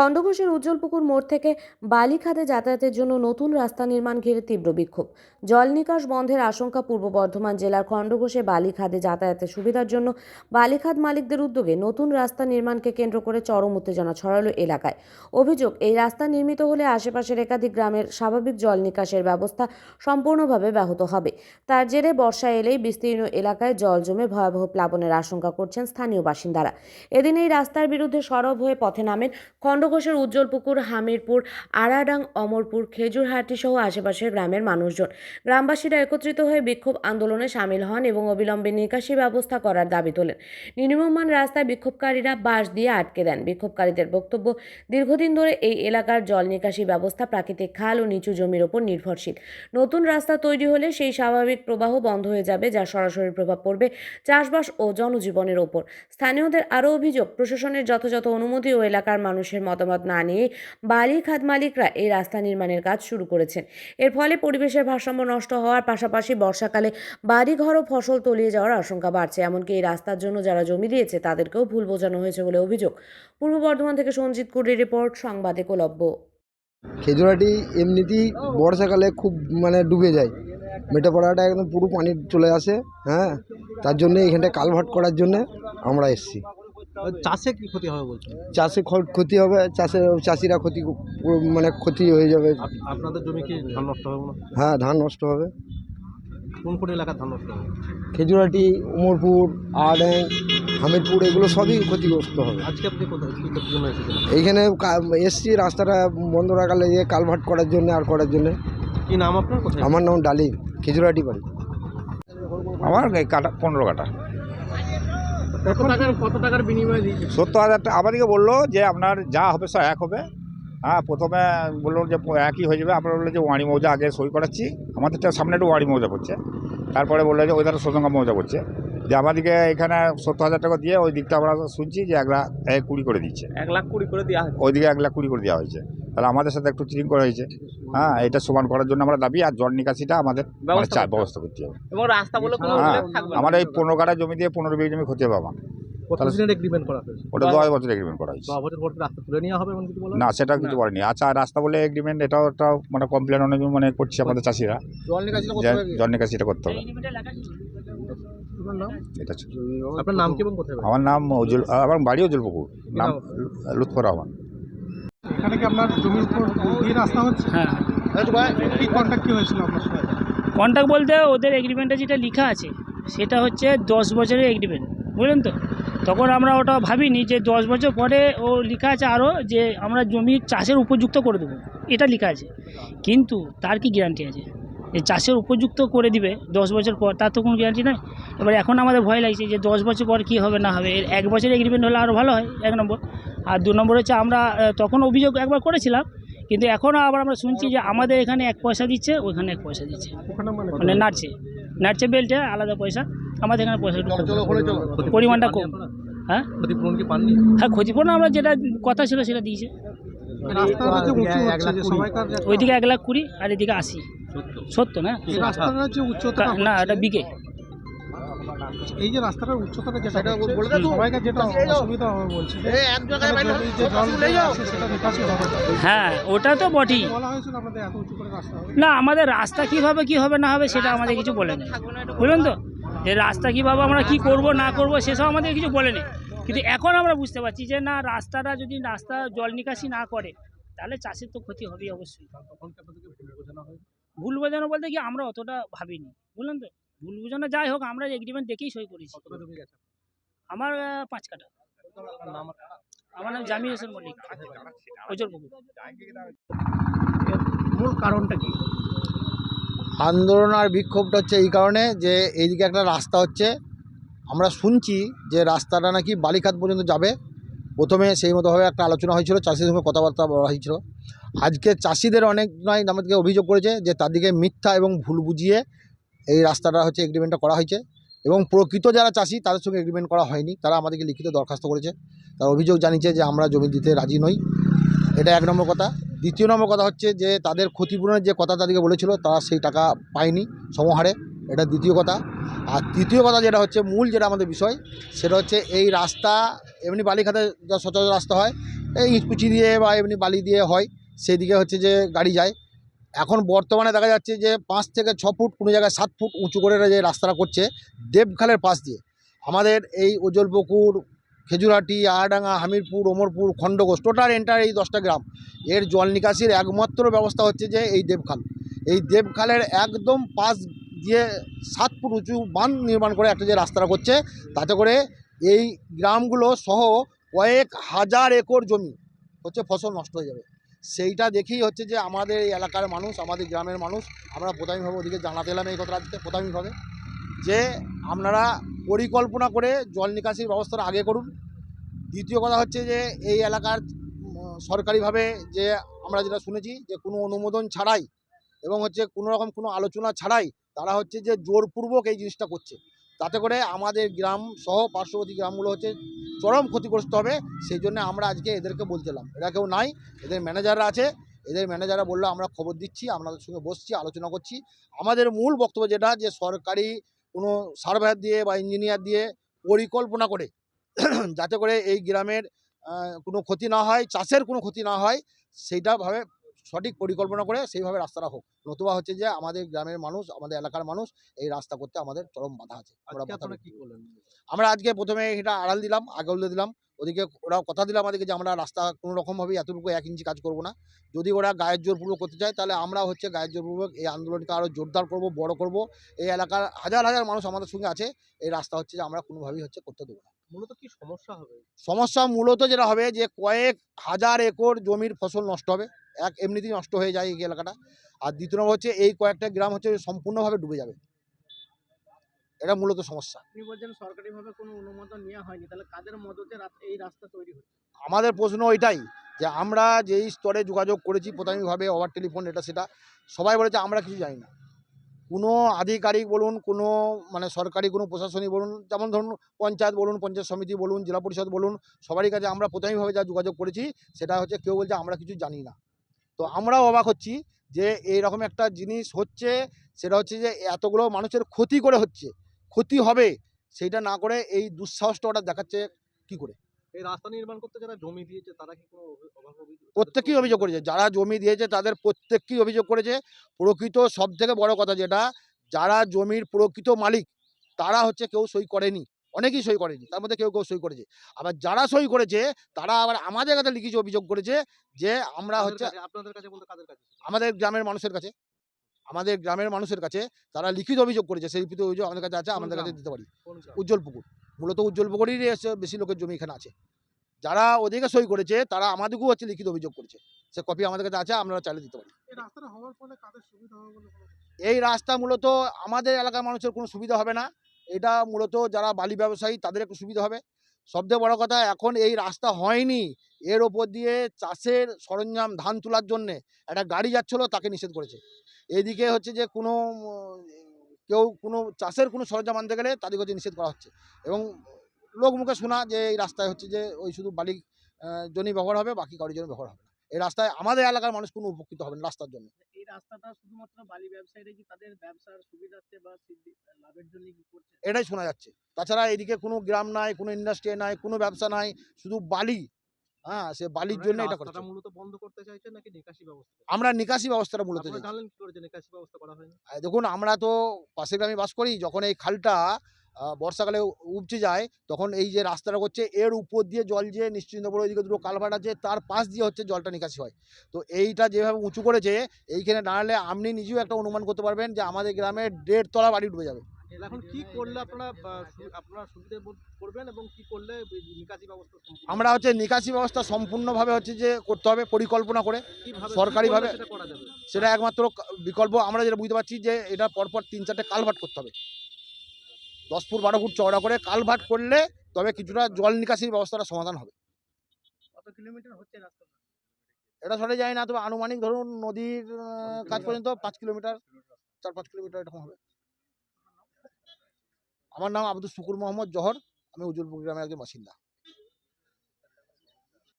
খণ্ডঘোষের উজ্জ্বলপুকুর মোড় থেকে বালিখাদে যাতায়াতের জন্য নতুন রাস্তা নির্মাণ ঘিরে তীব্র বিক্ষোভ। জল নিকাশ বন্ধের আশঙ্কা। পূর্ব বর্ধমান জেলার খণ্ডঘোষে বালিখাদে যাতায়াতের সুবিধার জন্য বালিখাদ মালিকদের উদ্যোগে নতুন রাস্তা নির্মাণকে কেন্দ্র করে চরম উত্তেজনা ছড়ালো এলাকায়। অভিযোগ, এই রাস্তা নির্মিত হলে আশেপাশের একাধিক গ্রামের স্বাভাবিক জল নিকাশের ব্যবস্থা সম্পূর্ণভাবে ব্যাহত হবে। তার জেরে বর্ষা এলেই বিস্তীর্ণ এলাকায় জল জমে ভয়াবহ প্লাবনের আশঙ্কা করছেন স্থানীয় বাসিন্দারা। এদিন এই রাস্তার বিরুদ্ধে সরব হয়ে পথে নামেন খণ্ডঘোষের উজ্জ্বলপুকুর, হামিরপুর, আড়াডাং, অমরপুর, খেজুরহাটি সহ আশেপাশের গ্রামের মানুষজন। গ্রামবাসীরা একত্রিত হয়ে বিক্ষোভ আন্দোলনে সামিল হন এবং অবিলম্বে নিকাশি ব্যবস্থা করার দাবি তোলেন। নির্মীয়মান রাস্তায় বিক্ষোভকারীরা বাঁশ দিয়ে আটকে দেন। বিক্ষোভকারীদের বক্তব্য, দীর্ঘদিন ধরে এই এলাকার জল নিকাশি ব্যবস্থা প্রাকৃতিক খাল ও নিচু জমির ওপর নির্ভরশীল। নতুন রাস্তা তৈরি হলে সেই স্বাভাবিক প্রবাহ বন্ধ হয়ে যাবে, যা সরাসরি প্রভাব পড়বে চাষবাস ও জনজীবনের ওপর। স্থানীয়দের আরও অভিযোগ, প্রশাসনের যথাযথ অনুমতি ও এলাকার মানুষের মতামত না নিয়ে বালিখাদ মালিকরা এই রাস্তা নির্মাণের কাজ শুরু করেছেন। এর ফলে পরিবেশের ভারসাম্য নষ্ট হওয়ার পাশাপাশি বর্ষাকালে বাড়িঘর ও ফসল তলিয়ে যাওয়ার আশঙ্কা বাড়ছে। এমনকি এই রাস্তার জন্য যারা জমি দিয়েছে তাদেরকেও ভুল বোঝানো হয়েছে বলে অভিযোগ। পূর্ব বর্ধমান থেকে সঞ্জিত কুড়ির রিপোর্ট, সংবাদ একলব্য। খেজুরাটি এমনিতেই বর্ষাকালে খুব ডুবে যায়, মেটাপাড়াটা একদম পুরো পানি চলে আসে। হ্যাঁ, তার জন্য এখানটা কালভার্ট করার জন্য আমরা এসেছি। চাষে কি ক্ষতি হবে বলছেন? চাষে ক্ষতি হবে, চাষিরা ক্ষতি হয়ে যাবে। আপনাদের জমি কি ধান নষ্ট হবে না? হ্যাঁ, ধান নষ্ট হবে। কোন কোন এলাকার ধান নষ্ট হবে? খেজুরাটি, উমরপুর, আড়াং, হামিরপুর, এগুলো সবই ক্ষতিগ্রস্ত হবে। আজকে আপনি কোথায় কি করতে জন্য এসেছেন? এইখানে এসছি রাস্তাটা বন্ধ রাখালে কালভার্ট করার জন্য আর করার জন্য। কি নাম আপনার? কোথায়? আমার নাম ডালিম, খেজুরাটি বাড়ি। আমার কাটা 15 কাটা। কত টাকার বিনিময়ে দিয়েছে? 70,000 টাকা। আমাদেরকে বললো যে আপনার যা হবে সব এক হবে। হ্যাঁ, প্রথমে বললো যে একই হয়ে যাবে। আপনার বললো যে ওয়ারি মৌজা আগে সই করাচ্ছি, আমাদেরটা সামনে একটু ওয়ারি মৌজা পড়ছে। তারপরে বললো যে ওই ধারে সোজঙ্গা মৌজা পড়ছে, যে আমাদেরকে এখানে 70,000 টাকা দিয়ে ওই দিকটা আমরা শুনছি যে 1,20,000 করে দিচ্ছে। 1,20,000 করে দেওয়া হয়? ওইদিকে 1,20,000 করে দেওয়া হয়েছে। তাহলে আমাদের সাথে একটু চিটিং করা হয়েছে। হ্যাঁ, এটা সমান করার জন্য আমরা দাবি, আর জল নিকাশিটা আমাদের ব্যবস্থা করতে হবে। এবং রাস্তা বলে কোনো হ্যাঁ, থাকবে? আমার এই 15 কাটা জমি দিয়ে 15 বিঘা জমি ক্ষতি হবে আমার। কতদিনের এগ্রিমেন্ট করা হয়েছে? ওটা 10 বছর এগ্রিমেন্ট করা হয়েছে। 10 বছর পর রাস্তা তুলে নেওয়া হবে এমন কিছু বলা? না, সেটা কিছু বলেনি। আচ্ছা, রাস্তা বলে এগ্রিমেন্ট, এটাও একটা কমপ্লেন অনেক করছে আমাদের চাষিরা, জল নিকাশিটা করতে হবে। এটা ছিল। আপনার নাম কি এবং কোথায় বাড়ি? আমার নাম আমার বাড়ি উজ্জ্বলপুকুর, নাম লুৎফর রহমান। এখানে কি আপনার জমির উপর দিয়ে রাস্তা হচ্ছে? হ্যাঁ, কি কন্ট্যাক্ট কি হয়েছিল আপনার সাথে? কন্ট্যাক্ট বলতে ওদের এগ্রিমেন্টে যেটা লেখা আছে সেটা হচ্ছে 10 বছরের এগ্রিমেন্ট, বুঝলেন তো। তখন আমরা ওটা ভাবিনি যে 10 বছর পরে ও লেখা আছে আরও যে আমরা জমি চাষের উপযুক্ত করে দেবো, এটা লেখা আছে। কিন্তু তার কি গ্যারান্টি আছে যে চাষের উপযুক্ত করে দিবে 10 বছর পর? তার তো কোনো গ্যারান্টি নাই। এবার এখন আমাদের ভয় লাগছে যে 10 বছর পর কী হবে না হবে। 1 বছরের এগ্রিমেন্ট হলে আরও ভালো হয়, 1 নম্বর। আর 2 নম্বর হচ্ছে আমরা তখন অভিযোগ একবার করেছিলাম, কিন্তু এখনও আবার আমরা শুনছি যে আমাদের এখানে 1 পয়সা দিচ্ছে, ওইখানে 1 পয়সা দিচ্ছে। মানে নাড়ছে বেল্টে আলাদা পয়সা, আমাদের এখানে পয়সা পরিমাণটা কম। হ্যাঁ, ক্ষতিপূরণ কি পাননি? হ্যাঁ, ক্ষতিপূরণ আমরা যেটা কথা ছিল সেটা দিয়েছে। রাস্তাটা যে উঁচু হচ্ছে, যে সবাইকার ওইদিকে 1,20,000 আর এদিকে 80। 70 না, এই রাস্তাটার যে উচ্চতা না এটা বিঘে। এই যে রাস্তাটার উচ্চতাটা যেটা হচ্ছে, সবাইকার যেটা অসুবিধা হবে বলছে যে জল আসে সেটা নিকাশি হবে। হ্যাঁ, ওটা তো বটেই। বলা হয়েছিল আপনাদের এত উঁচু করে রাস্তা হবে না, আমাদের রাস্তা কীভাবে কী হবে না হবে সেটা আমাদের কিছু বলেনি, বুঝলেন তো। যে রাস্তা কীভাবে আমরা কি করব না করব সেসব আমাদের কিছু বলেনি। কিন্তু এখন আমরা বুঝতে পারছি যে না, রাস্তাটা যদি জল নিকাশি না করে তাহলে চাষের তো ক্ষতি হবেই অবশ্যই। ভুল বোঝানো বলতে কি, আমরা অতটা ভাবিনি, বুঝলেন তো। ভুল বোঝানো যাই হোক, আমরা এগ্রিমেন্ট দেখেই সই করেছি। আমার 5 কাটা। আমার নাম জামির হোসেন মল্লিক, উজ্জ্বলপুকুর। মূল কারণটা কি আন্দোলন আর বিক্ষোভটা হচ্ছে এই কারণে যে এইদিকে একটা রাস্তা হচ্ছে, আমরা শুনছি যে রাস্তাটা নাকি বালিখাদ পর্যন্ত যাবে। প্রথমে সেই মতোভাবে একটা আলোচনা হয়েছিল, চাষিদের সঙ্গে কথাবার্তা বলা হয়েছিল। আজকে চাষিদের অনেক নয় আমাদেরকে অভিযোগ করেছে যে তার দিকে মিথ্যা এবং ভুল বুঝিয়ে এই রাস্তাটা হচ্ছে এগ্রিমেন্টটা করা হয়েছে, এবং প্রকৃত যারা চাষি তাদের সঙ্গে এগ্রিমেন্ট করা হয়নি। তারা আমাদেরকে লিখিত দরখাস্ত করেছে, তার অভিযোগ জানিয়েছে যে আমরা জমি দিতে রাজি নই। এটা 1 নম্বর কথা। দ্বিতীয় নম্বর কথা হচ্ছে যে তাদের ক্ষতিপূরণের যে কথা তাদেরকে বলেছিল তারা সেই টাকা পায়নি সমহারে, এটা দ্বিতীয় কথা। আর তৃতীয় কথা যেটা হচ্ছে মূল যেটা আমাদের বিষয়, সেটা হচ্ছে এই রাস্তা এমনি বালিখাতে যা সচরাচর রাস্তা হয়, এই ইটকুচি দিয়ে বা এমনি বালি দিয়ে হয়, সেই দিকে হচ্ছে যে গাড়ি যায়। এখন বর্তমানে দেখা যাচ্ছে যে 5 থেকে 6 ফুট, কোনো জায়গায় 7 ফুট উঁচু করে যে রাস্তাটা করছে দেবখালের পাশ দিয়ে। আমাদের এই উজ্জ্বলপুকুর, খেজুরহাটি, আয়াডাঙ্গা, হামিরপুর, ওমরপুর, খণ্ডঘোষ টোটাল এন্টার এই 10টা গ্রাম, এর জল নিকাশির একমাত্র ব্যবস্থা হচ্ছে যে এই দেবখাল। এই দেবখালের একদম পাশ দিয়ে 7 ফুট উঁচু বাঁধ নির্মাণ করে একটা যে রাস্তাটা করছে, তাতে করে এই গ্রামগুলো সহ কয়েক হাজার একর জমি হচ্ছে ফসল নষ্ট হয়ে যাবে। সেইটা দেখেই হচ্ছে যে আমাদের এই এলাকার মানুষ, আমাদের গ্রামের মানুষ, আমরা প্রাথমিকভাবে ওদিকে জানাতে এলাম এই কথাটা আজকে প্রাথমিকভাবে, যে আপনারা পরিকল্পনা করে জল নিকাশির ব্যবস্থাটা আগে করুন। দ্বিতীয় কথা হচ্ছে যে এই এলাকার সরকারিভাবে যে আমরা যেটা শুনেছি যে কোনো অনুমোদন ছাড়াই এবং হচ্ছে কোনো রকম কোনো আলোচনা ছাড়াই তারা হচ্ছে যে জোরপূর্বক এই জিনিসটা করছে, তাতে করে আমাদের গ্রাম সহ পার্শ্ববর্তী গ্রামগুলো হচ্ছে চরম ক্ষতিগ্রস্ত হবে। সেই জন্য আমরা আজকে এদেরকে বলছিলাম, এরা কেউ নাই, এদের ম্যানেজাররা আছে, এদের ম্যানেজাররা বললো আমরা খবর দিচ্ছি, আপনাদের সঙ্গে বসছি, আলোচনা করছি। আমাদের মূল বক্তব্য যেটা, যে সরকারি কোনো সার্ভেয়ার দিয়ে বা ইঞ্জিনিয়ার দিয়ে পরিকল্পনা করে যাতে করে এই গ্রামের কোনো ক্ষতি না হয়, চাষের কোনো ক্ষতি না হয়, সেইটাভাবে সঠিক পরিকল্পনা করে সেইভাবে রাস্তাটা হোক। নতুবা হচ্ছে যে আমাদের গ্রামের মানুষ, আমাদের এলাকার মানুষ এই রাস্তা করতে আমাদের চরম বাধা আছে। আজকে আপনারা কি করলেন? আমরা আজকে প্রথমে এটা আড়াল দিলাম, আগে উল্লে দিলাম। ওদিকে ওরা কথা দিলাম আমাদেরকে যে আমরা রাস্তা কোনো রকমভাবে এতটুকু 1 ইঞ্চি কাজ করব না। যদি ওরা গায়ের জোরপূর্বক করতে চায়, তাহলে আমরা হচ্ছে গায়ের জোরপূর্বক এই আন্দোলনকে আরও জোরদার করব, বড় করব। এই এলাকার হাজার হাজার মানুষ আমাদের সঙ্গে আছে। এই রাস্তা হচ্ছে যে আমরা কোনোভাবেই হচ্ছে করতে দেবো না। মূলত কি সমস্যা হবে? সমস্যা মূলত যেটা হবে যে কয়েক হাজার একর জমির ফসল নষ্ট হবে, এমনিতেই নষ্ট হয়ে যায় এই এলাকাটা। আর দ্বিতীয় নম্বর হচ্ছে এই কয়েকটা গ্রাম হচ্ছে সম্পূর্ণভাবে ডুবে যাবে। এটা মূলত সমস্যা। আপনি বলছেন সরকারিভাবে কোনো অনুমোদন নেওয়া হয়নি, তাহলে কাদের মদতে এই রাস্তা তৈরি হচ্ছে? আমাদের প্রশ্ন ওইটাই, যে আমরা যেই স্তরে যোগাযোগ করেছি প্রাথমিকভাবে, ওভার টেলিফোন, এটা সেটা, সবাই বলেছে আমরা কিছু জানি না। কোনো আধিকারিক বলুন, কোনো মানে সরকারি কোনো প্রশাসনিক বলুন, যেমন ধরুন পঞ্চায়েত বলুন, পঞ্চায়েত সমিতি বলুন, জেলা পরিষদ বলুন, সবারই কাছে আমরা প্রাথমিকভাবে যা যোগাযোগ করেছি সেটা হচ্ছে কেউ বলছে আমরা কিছু জানি না। তো আমরাও অবাক হচ্ছি যে এইরকম একটা জিনিস হচ্ছে, সেটা হচ্ছে যে এতগুলো মানুষের ক্ষতি করে হচ্ছে, ক্ষতি হবে সেইটা না করে এই দুঃসাহসটা ওটা দেখাচ্ছে কি করে। এই রাস্তা নির্মাণ করতে যারা জমি দিয়েছে তারা কি কোনো প্রত্যেকেই অভিযোগ করেছে, যারা জমি দিয়েছে তাদের প্রত্যেককেই অভিযোগ করেছে। প্রকৃত সবথেকে বড় কথা যেটা, যারা জমির প্রকৃত মালিক তারা হচ্ছে কেউ সই করেনি, অনেকেই সই করেনি, তার মধ্যে কেউ কেউ সই করেছে। আবার যারা সই করেছে তারা আবার আমাদের কাছে লিখিত অভিযোগ করেছে যে আমরা হচ্ছে আপনাদের কাছে বলতে কাদের কাছে? আমাদের গ্রামের মানুষের কাছে, আমাদের গ্রামের মানুষের কাছে তারা লিখিত অভিযোগ করেছে। সেই লিখিত অভিযোগ আমাদের কাছে আছে, আমাদের কাছে দিতে পারি। কোন গ্রাম? উজ্জ্বলপুকুর, মূলত উজ্জ্বলপুকুরেরই বেশি লোকের জমি এখানে আছে। যারা ওদিকে সই করেছে তারা আমাদেরকেও হচ্ছে লিখিত অভিযোগ করেছে, সে কপি আমাদের কাছে আছে, আমরা চাইলে দিতে পারি। এই রাস্তাটা হওয়ার ফলে কাদের সুবিধা হবে বলে মনে হচ্ছে? এই রাস্তা মূলত আমাদের এলাকার মানুষের কোনো সুবিধা হবে না, এটা মূলত যারা বালি ব্যবসায়ী তাদের একটু সুবিধা হবে। সবথেকে বড় কথা, এখন এই রাস্তা হয়নি, এর ওপর দিয়ে চাষের সরঞ্জাম ধান তোলার জন্যে একটা গাড়ি যাচ্ছিলো, তাকে নিষেধ করেছে। এইদিকে হচ্ছে যে কোনো কেউ কোনো চাষের কোনো সরঞ্জাম আনতে গেলে তাদেরকে হচ্ছে নিষেধ করা হচ্ছে। এবং লোক মুখে শোনা যে এই রাস্তায় হচ্ছে যে ওই শুধু বালি জনই ব্যবহার হবে, বাকি কারোর জন্য ব্যবহার হবে না। এই রাস্তায় আমাদের এলাকার মানুষ কোনো উপকৃত হবে না রাস্তার জন্য। এই রাস্তাটা শুধুমাত্র বালি ব্যবসায়ীরা কি তাদের ব্যবসার সুবিধার্থে বা লাভের জন্য কি করছে? এটাই শোনা যাচ্ছে। তাছাড়া এদিকে কোনো গ্রাম নাই, কোনো ইন্ডাস্ট্রি নাই, কোনো ব্যবসা নাই, শুধু বালি। হ্যাঁ, সে বালির জন্য এটা করছে। রাস্তাটা মূলত বন্ধ করতে চাইছেন নাকি নিকাশি ব্যবস্থা? আমরা নিকাশি ব্যবস্থাটা মূলত আপনারা চাইছি। জানলেন কি করে যে নিকাশি ব্যবস্থা করা হয়নি? দেখুন, আমরা তো পাশের গ্রামে বাস করি, যখন এই খালটা বর্ষাকালে উপচে যায়, তখন এই যে রাস্তাটা করছে এর উপর দিয়ে জল যেয়ে নিশ্চিন্তপুর ওইদিকে দুটো কালভার্ট আছে, তার পাশ দিয়ে হচ্ছে জলটা নিকাশি হয়। তো এইটা যেভাবে উঁচু করেছে, এইখানে দাঁড়ালে আপনি নিজেও একটা অনুমান করতে পারবেন যে আমাদের গ্রামে 1.5 তলা বাড়ি ডুবে যাবে। এখন কি করলে আপনারা আপনারা সুবিধা বোধ করবেন এবং কি করলে নিকাশি ব্যবস্থা সম্পূর্ণ আমরা হচ্ছে নিকাশি ব্যবস্থা সম্পূর্ণভাবে হচ্ছে যে করতে হবে পরিকল্পনা করে, কিভাবে সরকারিভাবে। কি করলে সেটা করা যাবে? সেটা একমাত্র বিকল্প আমরা যেটা বুঝতে পারছি যে এটা পরপর 3-4টে কালভার্ট করতে হবে, 10 ফুট 12 ফুট চওড়া করে কালভার্ট করলে তবে কিছুটা জল নিকাশির ব্যবস্থাটা সমাধান হবে। কত কিলোমিটার হচ্ছে রাস্তা? এটা সরে যায় না, তবে আনুমানিক ধরুন নদীর কাছ পর্যন্ত 5 কিলোমিটার, 4-5 কিলোমিটার এরকম হবে। আমার নাম আব্দুল শুকুর মোহাম্মদ জহর, আমি উজ্জ্বলপুর গ্রামের একজন বাসিন্দা।